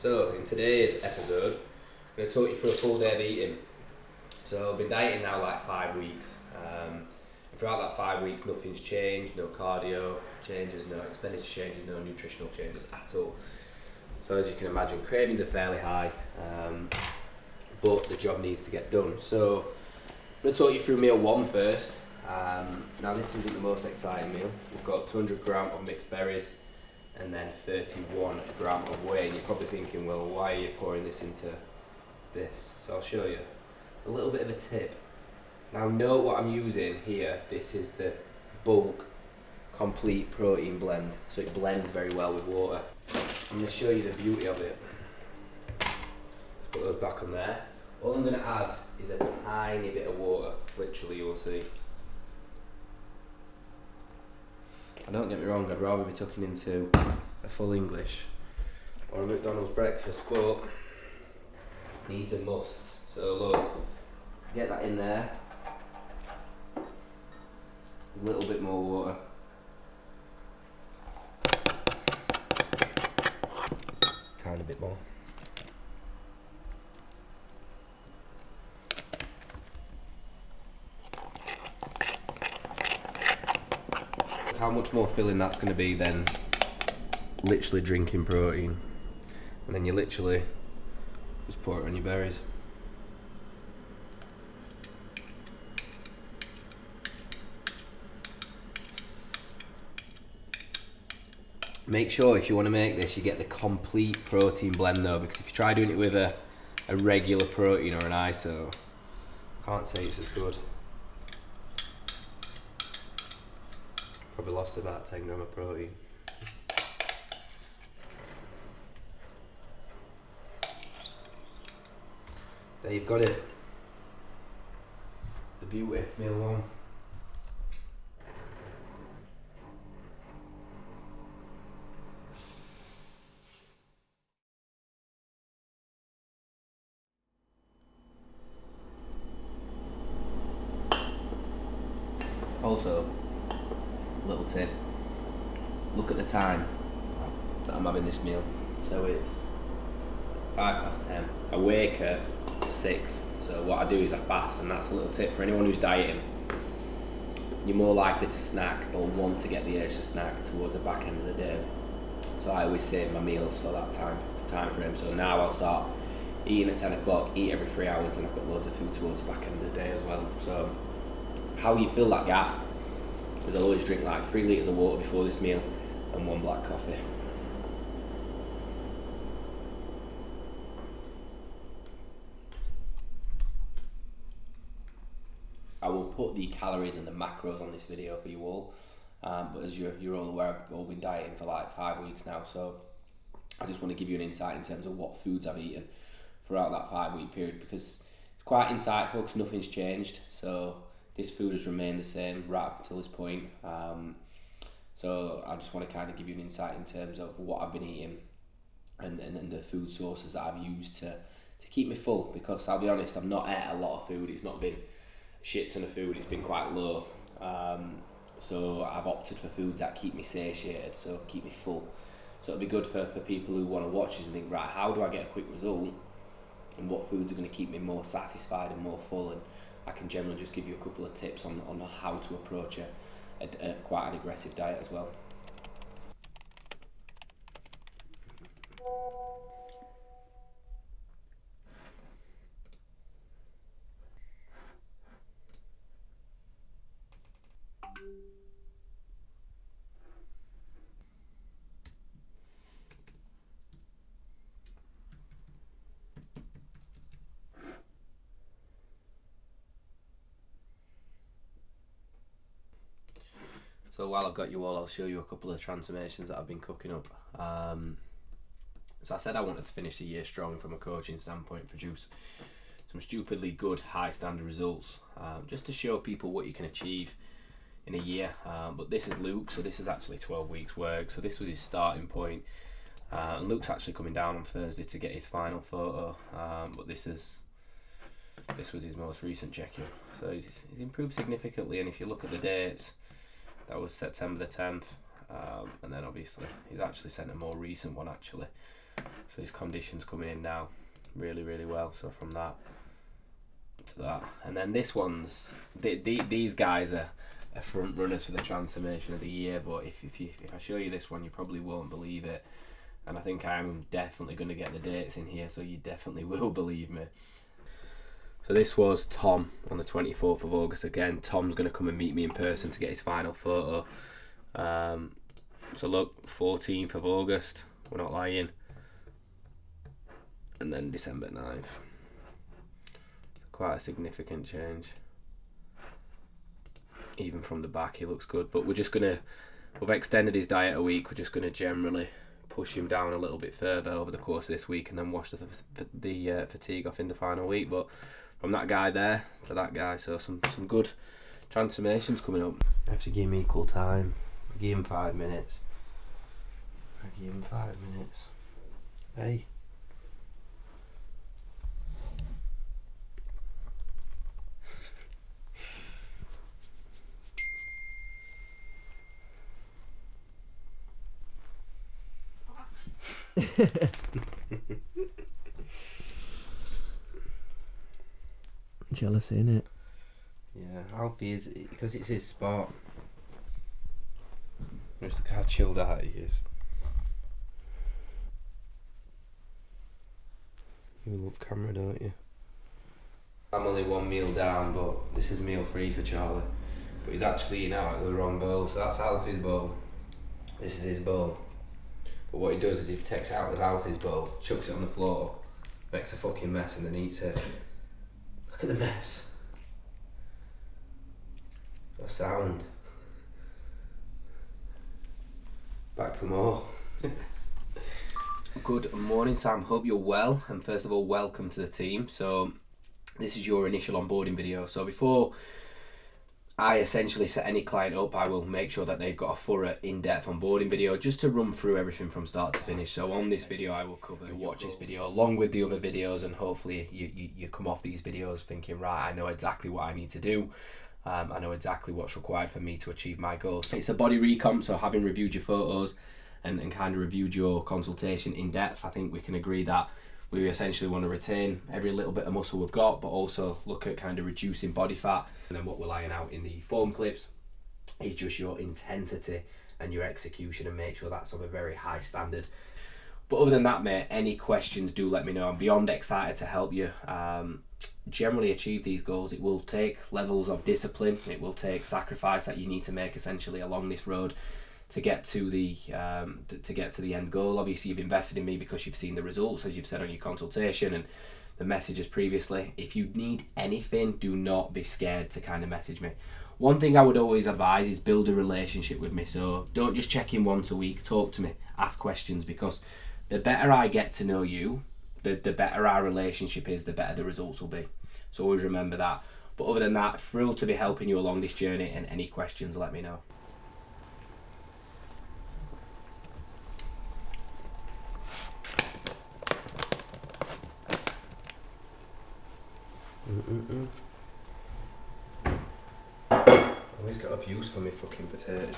So in today's episode, I'm going to talk you through a full day of eating. So I've been dieting now like 5 weeks. And throughout that 5 weeks, nothing's changed, no cardio changes, no expenditure changes, no nutritional changes at all. So as you can imagine, cravings are fairly high, but the job needs to get done. So I'm going to talk you through meal one first. Now this isn't the most exciting meal. We've got 200 grams of mixed berries and then 31 grams of whey. And you're probably thinking, well, why are you pouring this into this? So I'll show you a little bit of a tip. Now note what I'm using here. This is the bulk complete protein blend, so it blends very well with water. I'm going to show you the beauty of it. Let's put those back on there. All I'm going to add is a tiny bit of water, literally, you will see. And don't get me wrong, I'd rather be tucking into a full English or a McDonald's breakfast, but needs and musts. So look, get that in there. A little bit more water. Tiny bit more. Look how much more filling that's going to be than literally drinking protein. And then you literally just pour it on your berries. Make sure if you want to make this, you get the complete protein blend though, because if you try doing it with a regular protein or an ISO, I can't say it's as good. Probably lost about 10 grams of protein. There you've got it. The beauty, meal one. Also, little tip, look at the time that I'm having this meal. So it's 10:05. I wake at 6, so what I do is I fast, and that's a little tip for anyone who's dieting. You're more likely to snack or want to get the urge to snack towards the back end of the day. So I always save my meals for that time frame. So now I'll start eating at 10 o'clock, eat every 3 hours, and I've got loads of food towards the back end of the day as well. So how you fill that gap is I'll always drink like 3 litres of water before this meal and 1 black coffee. I will put the calories and the macros on this video for you all, but as you're all aware, I've all been dieting for like 5 weeks now, so I just want to give you an insight in terms of what foods I've eaten throughout that 5-week period, because it's quite insightful because nothing's changed. So this food has remained the same right up until this point. So I just want to kind of give you an insight in terms of what I've been eating and the food sources that I've used to keep me full, because I'll be honest, I've not ate a lot of food. It's not been a shit ton of food, it's been quite low. So I've opted for foods that keep me satiated, so keep me full. So it'll be good for people who want to watch this and think, right, how do I get a quick result? And what foods are going to keep me more satisfied and more full? And I can generally just give you a couple of tips on how to approach a quite an aggressive diet as well. So while I've got you all, I'll show you a couple of transformations that I've been cooking up. So I said I wanted to finish the year strong from a coaching standpoint, produce some stupidly good high standard results, just to show people what you can achieve in a year. But this is Luke, so this is actually 12 weeks work, so this was his starting point. And Luke's actually coming down on Thursday to get his final photo, but this was his most recent check-in. So he's improved significantly, and if you look at the dates, that was September the 10th, and then obviously he's actually sent a more recent one actually, So his condition's coming in now really, really well. So from that to that. And then this one's, these guys are front runners for the transformation of the year, but if I show you this one, you probably won't believe it. And I think I'm definitely going to get the dates in here, so you definitely will believe me. So this was Tom on the 24th of August. Again, Tom's going to come and meet me in person to get his final photo. So look, 14th of August, we're not lying. And then December 9th. Quite a significant change. Even from the back he looks good, but we've extended his diet a week. We're just going to generally push him down a little bit further over the course of this week, and then wash the fatigue off in the final week. But from that guy there to that guy, so some good transformations coming up. I have to give him equal time. I give him 5 minutes. Hey. Jealousy, innit? Yeah, Alfie is, because it's his sport. Just look how chilled out he is. You love camera, don't you? I'm only one meal down, but this is meal free for Charlie. But he's actually eating out of the wrong bowl, so that's Alfie's bowl. This is his bowl. But what he does is he takes it out as Alfie's bowl, chucks it on the floor, makes a fucking mess, and then eats it. Look at the mess. What a sound. Back for more. Good morning, Sam. Hope you're well, and first of all, welcome to the team. So this is your initial onboarding video. So before I essentially set any client up, I will make sure that they've got a thorough, in-depth onboarding video just to run through everything from start to finish. So on this video, I will cover, you watch this video along with the other videos, and hopefully you come off these videos thinking, right, I know exactly what I need to do. I know exactly what's required for me to achieve my goals. So it's a body recomp, so having reviewed your photos and kind of reviewed your consultation in depth, I think we can agree that we essentially want to retain every little bit of muscle we've got, but also look at kind of reducing body fat. And then what we're laying out in the foam clips is just your intensity and your execution, and make sure that's of a very high standard. But other than that, mate, any questions, do let me know. I'm beyond excited to help you generally achieve these goals. It will take levels of discipline. It will take sacrifice that you need to make essentially along this road to get to the end goal. Obviously, you've invested in me because you've seen the results, as you've said on your consultation and the messages previously. If you need anything, do not be scared to kind of message me. One thing I would always advise is build a relationship with me. So don't just check in once a week. Talk to me, ask questions, because the better I get to know you, the better our relationship is, the better the results will be. So always remember that. But other than that, thrilled to be helping you along this journey, and any questions, let me know. Always got abuse for me fucking potatoes.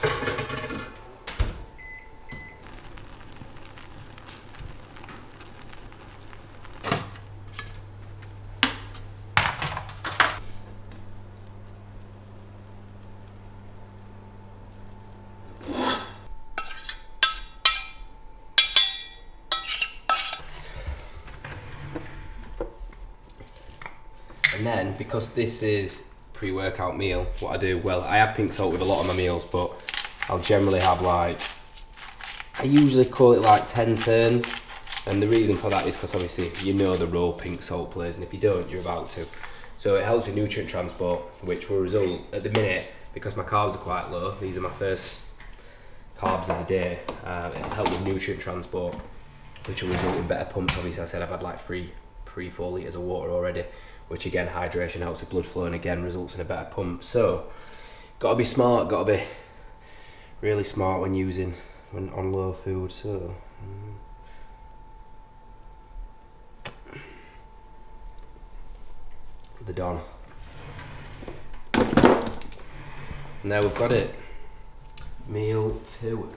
And then, because this is pre-workout meal, what I do, well, I have pink salt with a lot of my meals, but I'll generally have I usually call it like 10 turns. And the reason for that is because obviously you know the role pink salt plays, and if you don't, you're about to. So it helps with nutrient transport, which will result, at the minute, because my carbs are quite low, these are my first carbs of the day, it'll help with nutrient transport, which will result in better pumps. Obviously, I said I've had like 4 litres of water already, which again, hydration helps with blood flow and again results in a better pump. So, gotta be smart, gotta be really smart when on low food. So, the Don. And there we've got it. Meal 2.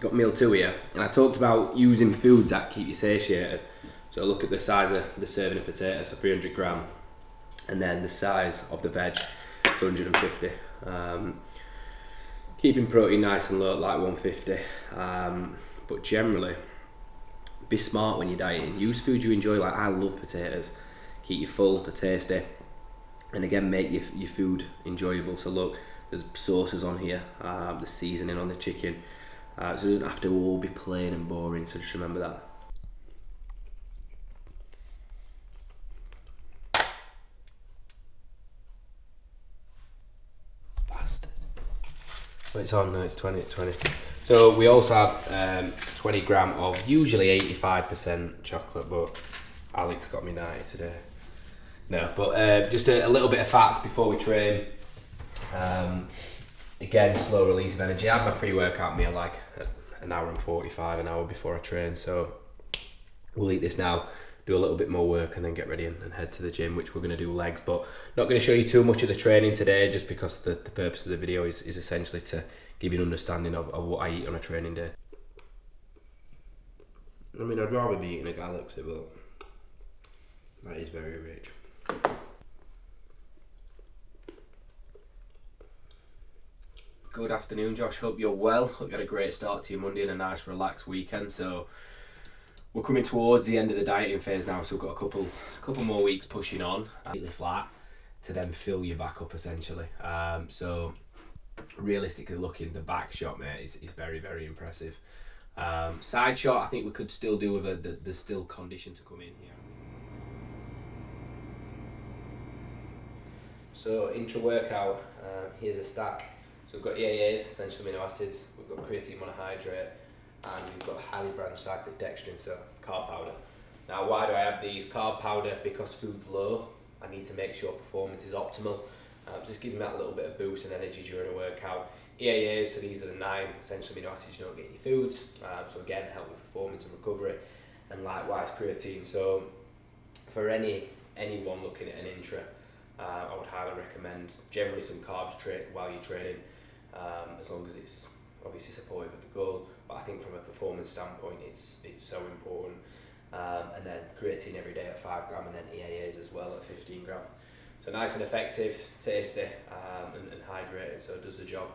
got meal 2 here, and I talked about using foods that keep you satiated. So look at the size of the serving of potatoes, so 300 gram, and then the size of the veg, it's 150. Keeping protein nice and low, like 150. But generally, be smart when you're dieting. Use food you enjoy. Like I love potatoes. Keep you full, they're tasty, and again make your food enjoyable. So look, there's sauces on here, the seasoning on the chicken, so it doesn't have to all be plain and boring. So just remember that. Bastard. Oh, it's on. No, it's 20. It's 20. So we also have 20 gram of usually 85% chocolate, but Alex got me 90 today. No, but just a little bit of fats before we train. Again, slow release of energy. I have my pre-workout meal like an hour and 45, an hour before I train. So we'll eat this now, do a little bit more work, and then get ready and head to the gym, which we're going to do legs. But not going to show you too much of the training today, just because the purpose of the video is essentially to give you an understanding of what I eat on a training day. I mean, I'd rather be eating a Galaxy, but that is very rich. Good afternoon, Josh. Hope you're well. Hope you had a great start to your Monday and a nice relaxed weekend. So we're coming towards the end of the dieting phase now, so we've got a couple more weeks pushing on, completely flat, to then fill you back up essentially. So realistically looking, the back shot, mate, is very, very impressive. Side shot, I think we could still do with the still condition to come in here. So intra-workout, here's a stack. So we've got EAAs, essential amino acids, we've got creatine monohydrate, and we've got highly branched cyclic dextrin, so carb powder. Now why do I have these? Carb powder, because food's low, I need to make sure performance is optimal. Just gives me that little bit of boost and energy during a workout. EAAs, so these are the 9 essential amino acids you don't get in your foods, so again help with performance and recovery, and likewise creatine. So for anyone looking at an intra, I would highly recommend generally some carbs while you're training, as long as it's obviously supportive of the goal. But I think from a performance standpoint, it's so important. And then creatine every day at 5 gram, and then EAAs as well at 15 gram. So nice and effective, tasty, and hydrated, so it does the job.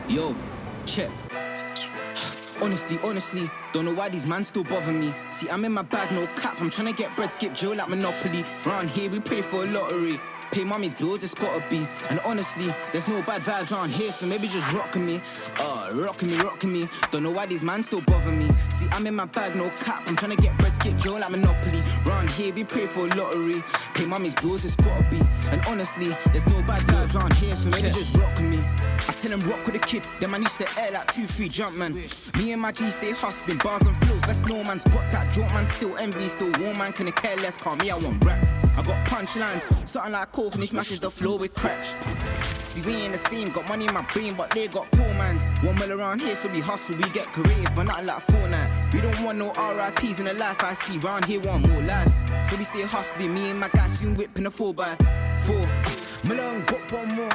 Yo, check. Honestly, don't know why these man still bother me. See, I'm in my bag, no cap. I'm trying to get bread, skip jail like Monopoly. Round here, we pray for a lottery. Pay mommy's bills, it's gotta be. And honestly, there's no bad vibes around here, so maybe just rockin' me. Rockin' me. Don't know why these man still bother me. See, I'm in my bag, no cap. I'm trying to get bread, skip jail like Monopoly. Round here, we pray for a lottery. Pay mommy's bills, it's gotta be. And honestly, there's no bad vibes around here, so maybe just rockin' me. I tell him rock with a kid, then man used to air like 2-3 jump man. Me and my G stay hustling, bars and flows, best no man's got that jump man, still envy, still warm man, couldn't care less, call me, I want racks. I got punchlines, something like coke and he smashes the floor with cracks. See, we ain't the same, got money in my brain, but they got poor mans. 1 mil around here, so we hustle, we get creative, but nothing like Fortnite. We don't want no RIPs in the life I see, round here want more lives. So we stay hustling, me and my guys soon whipping a 4x4. Malone got one more.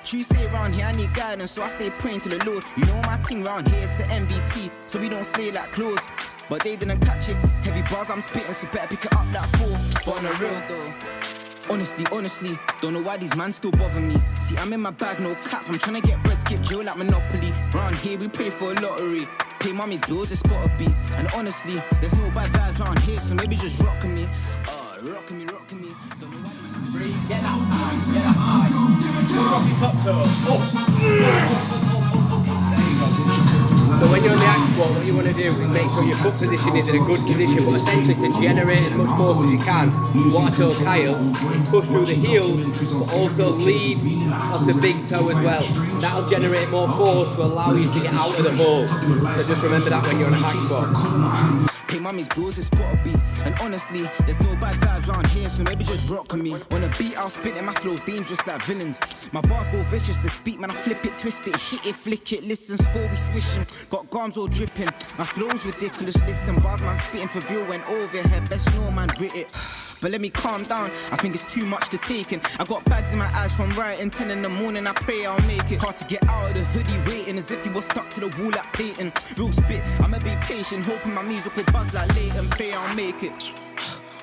True say around here I need guidance, so I stay praying to the Lord. You know my thing round here, it's the MBT, so we don't stay like clothes. But they didn't catch it, heavy bars I'm spitting, so better pick it up that 4. But on the real though, honestly, don't know why these man still bother me. See, I'm in my bag, no cap, I'm trying to get bread, skip jail like Monopoly. Round here we pray for a lottery, pay mommy's bills, it's gotta be. And honestly, there's no bad vibes around here, so maybe just rockin' me. Rockin' me. Don't know why these Get that high. Rock your top toe. So when you're on the hack squat, what you want to do is make sure your foot position is in a good position, but essentially to generate as much force as you can, what I told Kyle is push through the heels, but also lead off the big toe as well. That'll generate more force to allow you to get out of the hole. So just remember that when you're on a hack squat. Pay mommy's bills, it's gotta be. And honestly, there's no bad vibes around here, so maybe just rock with me. On a beat, I'll spit it, my flow's dangerous like villains. My bars go vicious, the speak, man, I flip it, twist it, hit it, flick it, listen, score, we swishing. Got gums all dripping, my flow's ridiculous, listen. Bars, man, spitting for real, went over head, best know, man, grit it. But let me calm down, I think it's too much to take in. I got bags in my eyes from writing, 10 in the morning, I pray I'll make it. Hard to get out of the hoodie, waiting as if he was stuck to the wall like Peyton. Real spit, I'ma be patient, hoping my music will buzz like Leighton, pray I'll make it.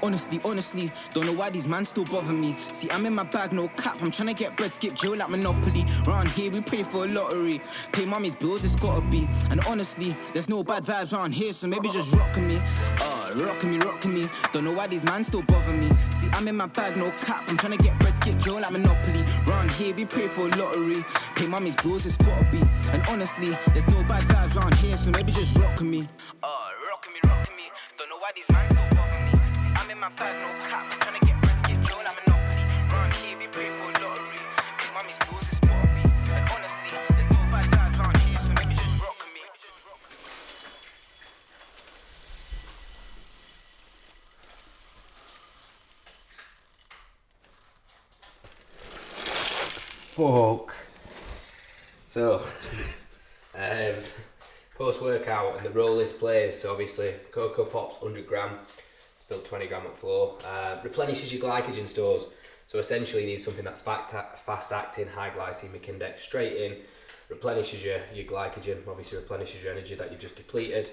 Honestly, don't know why these man still bother me. See, I'm in my bag, no cap, I'm tryna get bread, skip jail like Monopoly. Round here, we pray for a lottery. Pay mommy's bills, it's gotta be. And honestly, there's no bad vibes around here, so maybe just rockin' me. Rockin' me. Don't know why these man still bother me. See, I'm in my bag, no cap, I'm tryna get bread, skip jail like Monopoly. Round here, we pray for a lottery. Pay mommy's bills, it's gotta be. And honestly, there's no bad vibes around here, so maybe just rockin' me. Rockin' me. Don't know why these man still bother me. I'm in my bag, no cap, I'm tryna get bread, skip jail like Monopoly. Round here, we pray for a lottery. Pay mommy's bills, it's gotta be. And honestly, there's no bad vibes around here, so maybe just rockin' me. Fuck. So, post-workout and the role this plays, so obviously Cocoa Pops 100 gram, spilled 20 gram at floor, replenishes your glycogen stores, so essentially you need something that's fast-acting, high glycemic index, straight in, replenishes your glycogen, obviously replenishes your energy that you've just depleted,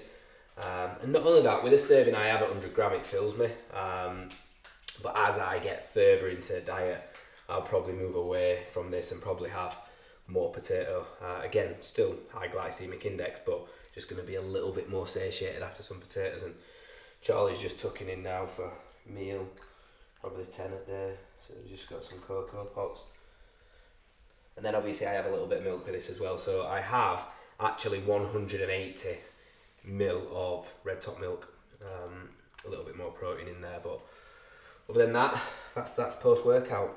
and not only that, with a serving I have at 100 gram it fills me, but as I get further into diet, I'll probably move away from this and probably have more potato. Again, still high glycemic index, but just going to be a little bit more satiated after some potatoes. And Charlie's just tucking in now for meal, probably 10 a day. So we've just got some Cocoa Pops. And then obviously I have a little bit of milk with this as well. So I have actually 180 ml of red top milk. A little bit more protein in there, but other than that, that's post-workout.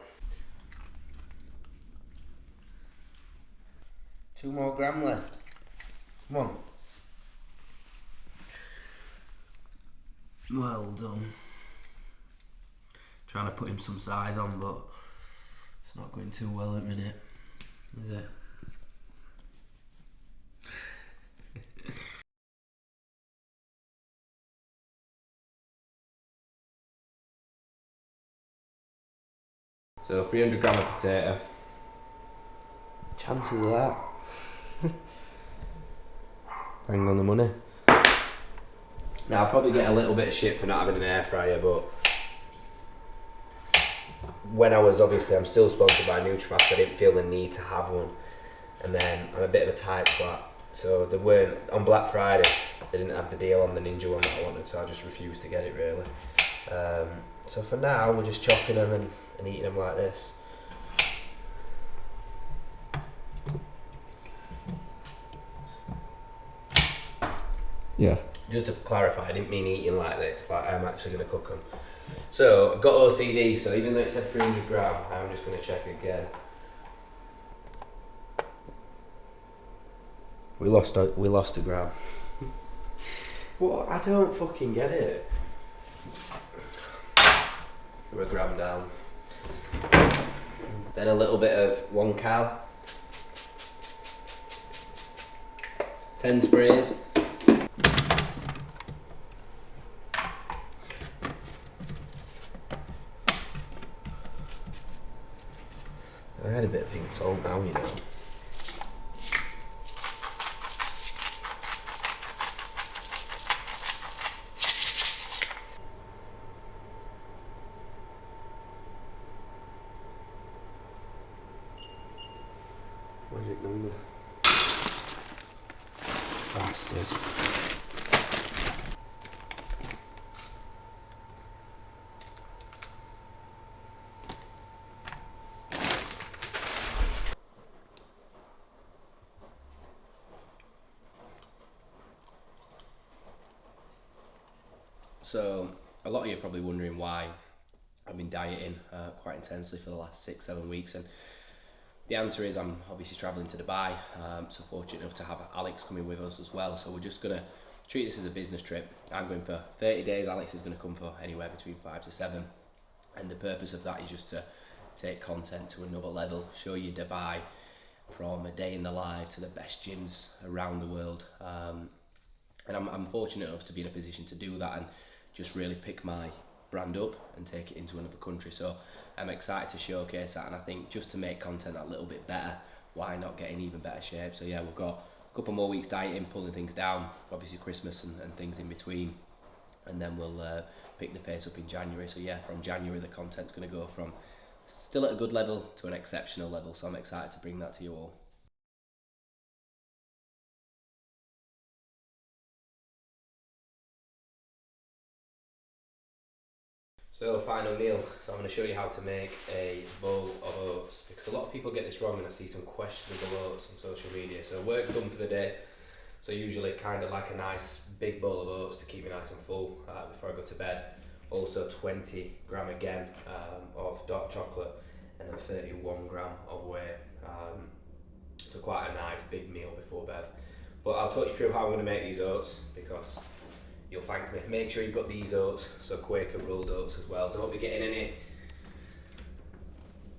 2 more gram left. Come on. Well done. Trying to put him some size on, but it's not going too well at the minute, is it? So 300 gram of potato. Chances of that. Bang on the money. Now I'll probably get a little bit of shit for not having an air fryer, but when I was, obviously I'm still sponsored by Nutrifast, I didn't feel the need to have one. And then I'm a bit of a tight twat, so they weren't, on Black Friday, they didn't have the deal on the Ninja one that I wanted, so I just refused to get it really. So for now, we're just chopping them and eating them like this. Yeah. Just to clarify, I didn't mean eating like this, like I'm actually going to cook them. So I've got OCD, so even though it said 300 gram, I'm just going to check again. We lost a gram. What? I don't fucking get it. We're a gram down. Then a little bit of 1 cal. 10 sprays. I had a bit of pink salt now, you know. Magic number. Bastard. So a lot of you are probably wondering why I've been dieting quite intensely for the last 6-7 weeks, and the answer is I'm obviously travelling to Dubai, so fortunate enough to have Alex coming with us as well. So we're just going to treat this as a business trip. I'm going for 30 days, Alex is going to come for anywhere between 5 to 7, and the purpose of that is just to take content to another level, show you Dubai from a day in the life to the best gyms around the world. And I'm fortunate enough to be in a position to do that and just really pick my brand up and take it into another country. So I'm excited to showcase that, and I think just to make content that little bit better, why not get in even better shape? So yeah, we've got a couple more weeks dieting, pulling things down, obviously Christmas and things in between, and then we'll pick the pace up in January. So yeah, from January the content's going to go from still at a good level to an exceptional level, so I'm excited to bring that to you all. So final meal, so I'm going to show you how to make a bowl of oats, because a lot of people get this wrong and I see some questionable oats on social media. So work done for the day, so usually kind of like a nice big bowl of oats to keep me nice and full before I go to bed. Also 20 gram again of dark chocolate, and then 31 gram of whey. So quite a nice big meal before bed. But I'll talk you through how I'm going to make these oats, because you'll thank me. Make sure you've got these oats, so Quaker rolled oats as well. Don't be getting any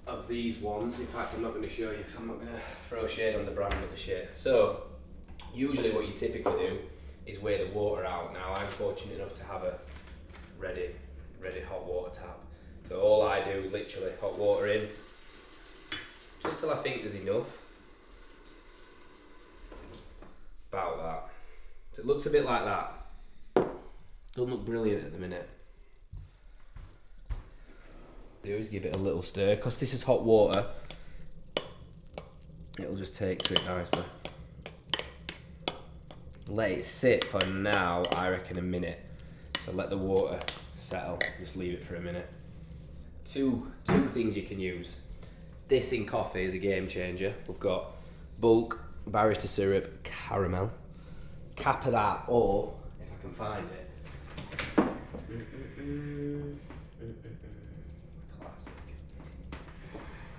of these ones. In fact, I'm not going to show you because I'm not going to throw shade on the brand with the shit. So usually what you typically do is weigh the water out. Now I'm fortunate enough to have a ready hot water tap. So all I do is literally hot water in, just till I think there's enough. About that. So it looks a bit like that. Doesn't look brilliant at the minute. Do is give it a little stir, because this is hot water. It'll just take to it nicely. Let it sit for now, I reckon a minute. So let the water settle, just leave it for a minute. Two things you can use. This in coffee is a game changer. We've got bulk barista syrup caramel. Cap of that, or if I can find it. Classic.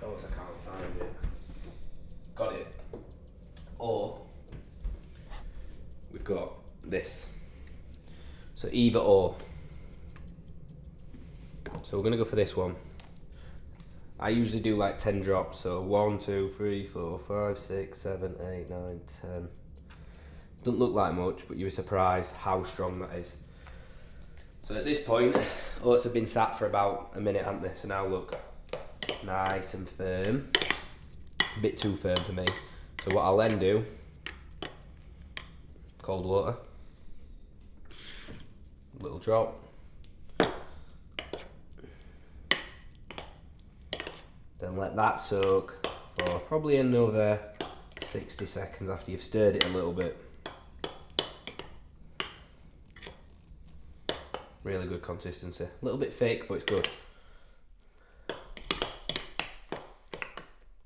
Of course I can't find it. Got it. Or we've got this. So either or. So we're gonna go for this one. I usually do like 10 drops, so 1, 2, 3, 4, 5, 6, 7, 8, 9, 10. Doesn't look like much, but you'll be surprised how strong that is. So at this point, oats have been sat for about a minute, haven't they? So now look, nice and firm. A bit too firm for me. So what I'll then do, cold water, little drop. Then let that soak for probably another 60 seconds after you've stirred it a little bit. Really good consistency. A little bit thick, but it's good.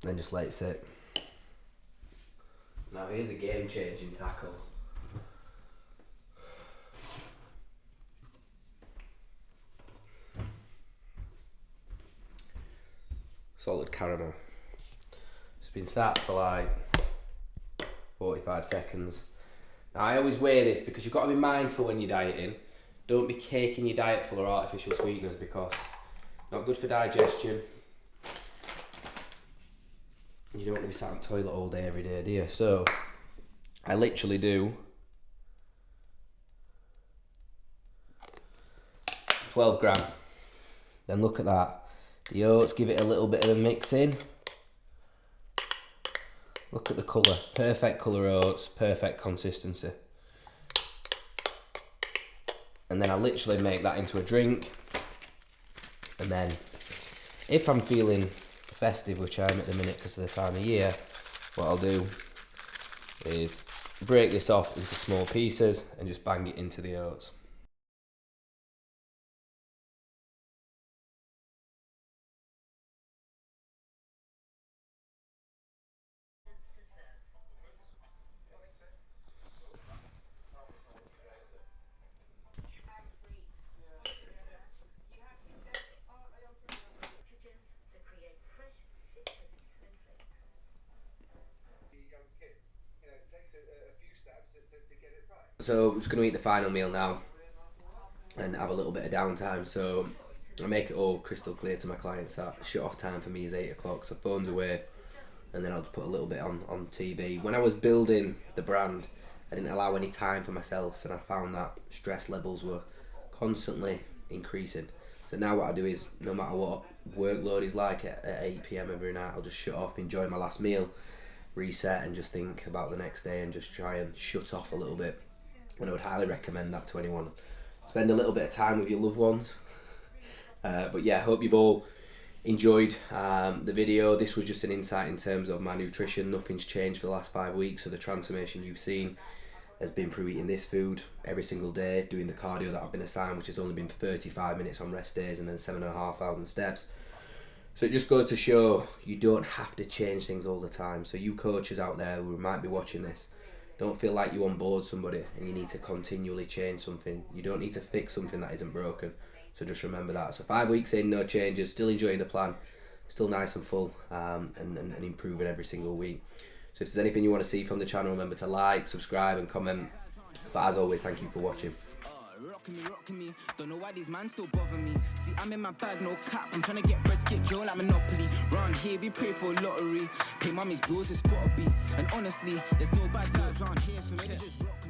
Then just let it sit. Now here's a game-changing tackle. Salted caramel. It's been sat for like 45 seconds. Now I always weigh this because you've got to be mindful when you're dieting. Don't be caking your diet full of artificial sweeteners, because not good for digestion. You don't want to be sat on the toilet all day every day, do you? So I literally do 12 gram. Then look at that. The oats, give it a little bit of a mix in. Look at the colour. Perfect colour oats, perfect consistency. And then I literally make that into a drink. And then if I'm feeling festive, which I am at the minute because of the time of year, what I'll do is break this off into small pieces and just bang it into the oats. So I'm just going to eat the final meal now and have a little bit of downtime. So I make it all crystal clear to my clients that shut off time for me is 8 o'clock, so phone's away, and then I'll just put a little bit on TV. When I was building the brand, I didn't allow any time for myself, and I found that stress levels were constantly increasing. So now what I do is, no matter what workload is like at 8 p.m. every night, I'll just shut off, enjoy my last meal, reset, and just think about the next day and just try and shut off a little bit. And I would highly recommend that to anyone. Spend a little bit of time with your loved ones. But yeah, I hope you've all enjoyed the video. This was just an insight in terms of my nutrition. Nothing's changed for the last 5 weeks, so the transformation you've seen has been through eating this food every single day, doing the cardio that I've been assigned, which has only been 35 minutes on rest days, and then 7,500 steps. So it just goes to show you don't have to change things all the time. So you coaches out there who might be watching this, don't feel like you onboard somebody and you need to continually change something. You don't need to fix something that isn't broken. So just remember that. So 5 weeks in, no changes, still enjoying the plan, still nice and full, and improving every single week. So if there's anything you want to see from the channel, remember to like, subscribe and comment. But as always, thank you for watching. Rocking me. Don't know why these man still bother me. See, I'm in my bag, no cap. I'm trying to get bread, skip Joe like Monopoly. Round here, we pray for a lottery. Pay mommy's bills, it's gotta be. And honestly, there's no bad vibes round here, so maybe just rock.